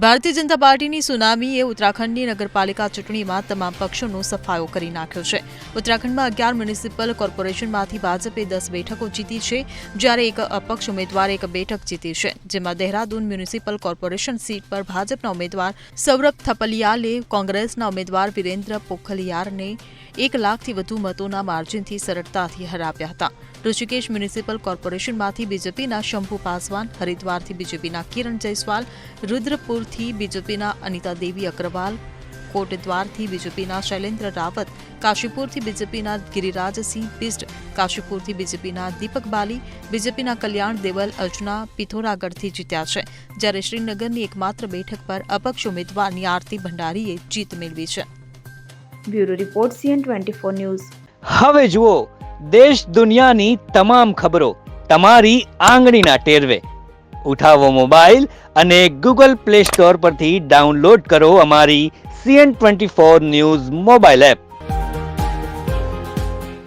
ભારતીય જનતા પાર્ટીની સુનામીએ ઉત્તરાખંડની નગરપાલિકા ચૂંટણીમાં તમામ પક્ષોનો સફાયો કરી નાખ્યો છે। ઉત્તરાખંડમાં 11 મ્યુનિસિપલ કોર્પોરેશનમાંથી ભાજપે 10 બેઠકો જીતી છે, જ્યારે એક અપક્ષ ઉમેદવારે એક બેઠક જીતી છે, જેમાં દેહરાદૂન મ્યુનિસિપલ કોર્પોરેશન સીટ પર ભાજપના ઉમેદવાર સૌરભ થપલિયાલે કોંગ્રેસના ઉમેદવાર વિરેન્દ્ર પોખલિયારને 1 લાખથી વધુ મતોના માર્જિનથી સરળતાથી હરાવ્યા હતા। ઋષિકેશ મ્યુનિસિપલ કોર્પોરેશનમાંથી બીજેપીના શંભુ પાસવાન, હરિદ્વારથી બીજેપીના કિરણ જયસ્વાલ, રુદ્રપુરથી બીજેપીના અનિતા દેવી અગ્રવાલ, કોટદ્વારથી બીજેપીના શૈલેન્દ્ર રાવત, કાશીપુરથી બીજેપીના ગિરિરાજસિંહ બિસ્ટ, કાશીપુરથી બીજેપીના દીપક બાલી, બીજેપીના કલ્યાણ દેવલ અર્જુના પિથોરાગઢથી જીત્યા છે, જ્યારે શ્રીનગરની એકમાત્ર બેઠક પર અપક્ષ ઉમેદવારની આરતી ભંડારીએ જીત મેળવી છે। Bureau report CN24 news. હવે જુઓ દેશ દુનિયાની તમામ ખબરો તમારી આંગળીના ટેરવે। ઉઠાવો મોબાઈલ અને Google Play Store પરથી ડાઉનલોડ કરો અમારી CN24 ન્યૂઝ મોબાઈલ એપ।